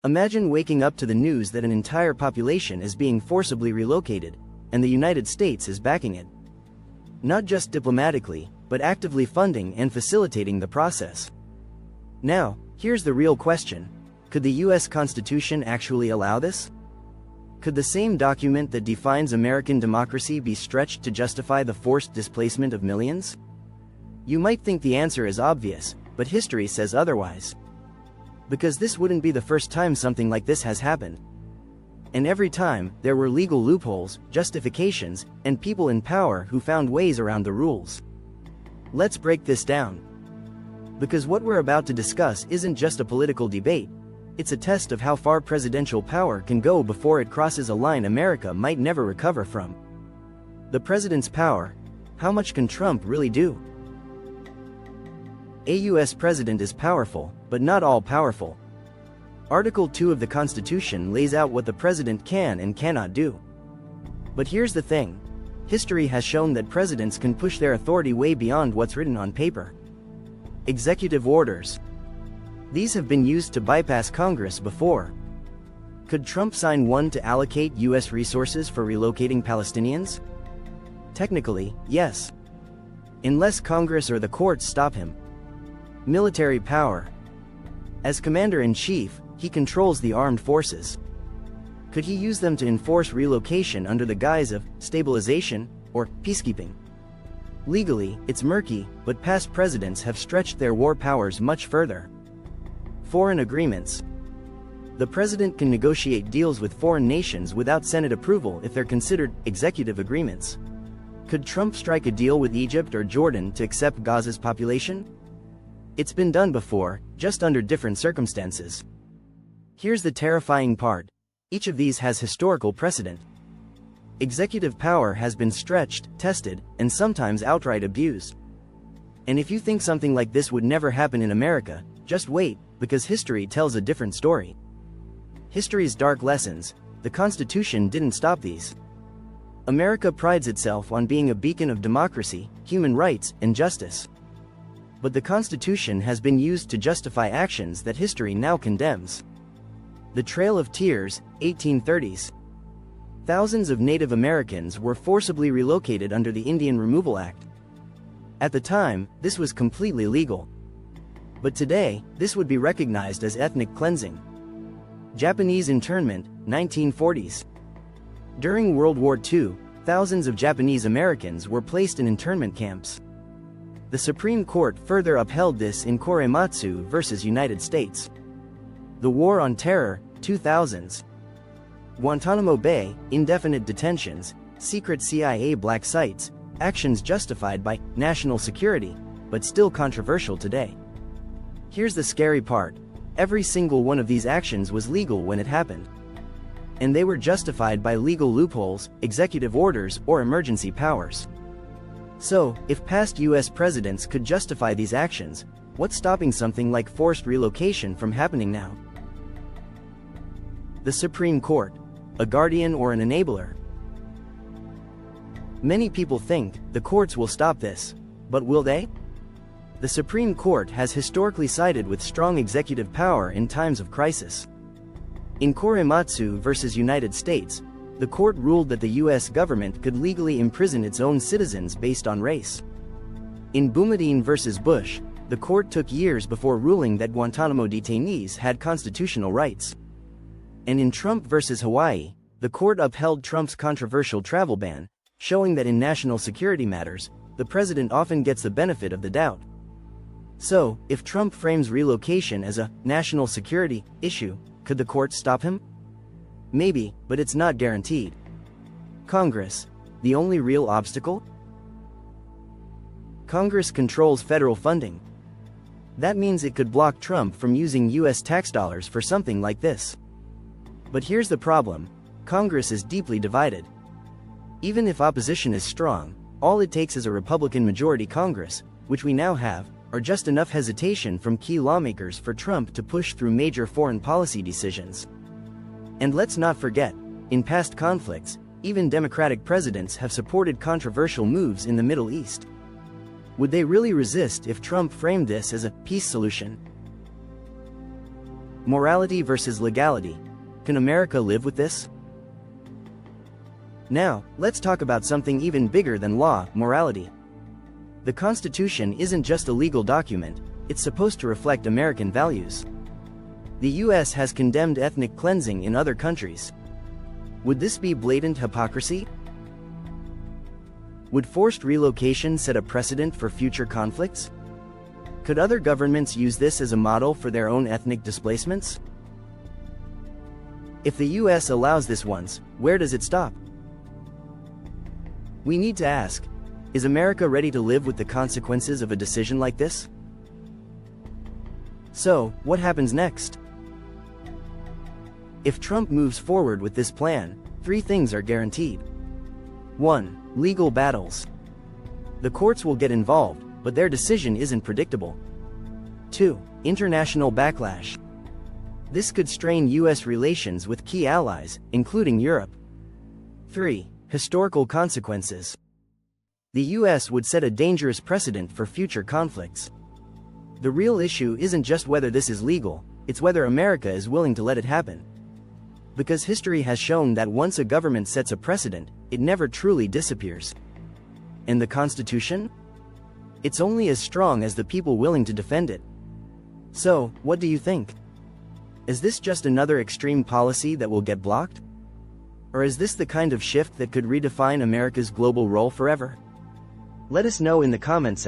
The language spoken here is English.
Imagine waking up to the news that an entire population is being forcibly relocated, and the United States is backing it. Not just diplomatically, but actively funding and facilitating the process. Now, here's the real question. Could the US Constitution actually allow this? Could the same document that defines American democracy be stretched to justify the forced displacement of millions? You might think the answer is obvious, but history says otherwise. Because this wouldn't be the first time something like this has happened. And every time, there were legal loopholes, justifications, and people in power who found ways around the rules. Let's break this down. Because what we're about to discuss isn't just a political debate, it's a test of how far presidential power can go before it crosses a line America might never recover from. The president's power. How much can Trump really do? A US president is powerful, but not all powerful. Article 2 of the Constitution lays out what the president can and cannot do. But here's the thing. History has shown that presidents can push their authority way beyond what's written on paper. Executive orders. These have been used to bypass Congress before. Could Trump sign one to allocate US resources for relocating Palestinians? Technically, yes. Unless Congress or the courts stop him. Military power. As commander-in-chief, he controls the armed forces. Could he use them to enforce relocation under the guise of stabilization or peacekeeping? Legally, it's murky, but past presidents have stretched their war powers much further. Foreign agreements. The president can negotiate deals with foreign nations without Senate approval if they're considered executive agreements. Could Trump strike a deal with Egypt or Jordan to accept Gaza's population? It's been done before, just under different circumstances. Here's the terrifying part. Each of these has historical precedent. Executive power has been stretched, tested, and sometimes outright abused. And if you think something like this would never happen in America, just wait, because history tells a different story. History's dark lessons. The Constitution didn't stop these. America prides itself on being a beacon of democracy, human rights, and justice. But the Constitution has been used to justify actions that history now condemns. The Trail of Tears, 1830s. Thousands of Native Americans were forcibly relocated under the Indian Removal Act. At the time, this was completely legal. But today, this would be recognized as ethnic cleansing. Japanese internment, 1940s. During World War II, thousands of Japanese Americans were placed in internment camps. The Supreme Court further upheld this in Korematsu versus United States. The War on Terror, 2000s. Guantanamo Bay, indefinite detentions, secret CIA black sites, actions justified by national security, but still controversial today. Here's the scary part. Every single one of these actions was legal when it happened. And they were justified by legal loopholes, executive orders, or emergency powers. So, if past US presidents could justify these actions, what's stopping something like forced relocation from happening now? The Supreme Court. A guardian or an enabler? Many people think the courts will stop this, but will they? The Supreme Court has historically sided with strong executive power in times of crisis. In Korematsu versus United States, the court ruled that the US government could legally imprison its own citizens based on race. In Boumediene versus Bush, the court took years before ruling that Guantanamo detainees had constitutional rights. And in Trump versus Hawaii, the court upheld Trump's controversial travel ban, showing that in national security matters, the president often gets the benefit of the doubt. So, if Trump frames relocation as a national security issue, could the courts stop him? Maybe, but it's not guaranteed. Congress. The only real obstacle? Congress controls federal funding. That means it could block Trump from using US tax dollars for something like this. But here's the problem. Congress is deeply divided. Even if opposition is strong, all it takes is a Republican majority Congress, which we now have, or just enough hesitation from key lawmakers for Trump to push through major foreign policy decisions. And let's not forget, in past conflicts, even Democratic presidents have supported controversial moves in the Middle East. Would they really resist if Trump framed this as a peace solution? Morality versus legality. Can America live with this? Now, let's talk about something even bigger than law, morality. The Constitution isn't just a legal document, it's supposed to reflect American values. The US has condemned ethnic cleansing in other countries. Would this be blatant hypocrisy? Would forced relocation set a precedent for future conflicts? Could other governments use this as a model for their own ethnic displacements? If the US allows this once, where does it stop? We need to ask, is America ready to live with the consequences of a decision like this? So, what happens next? If Trump moves forward with this plan, 3 things are guaranteed. 1. Legal battles. The courts will get involved, but their decision isn't predictable. 2. International backlash. This could strain US relations with key allies, including Europe. 3. Historical consequences. The US would set a dangerous precedent for future conflicts. The real issue isn't just whether this is legal, it's whether America is willing to let it happen. Because history has shown that once a government sets a precedent, it never truly disappears. And the Constitution? It's only as strong as the people willing to defend it. So, what do you think? Is this just another extreme policy that will get blocked? Or is this the kind of shift that could redefine America's global role forever? Let us know in the comments section.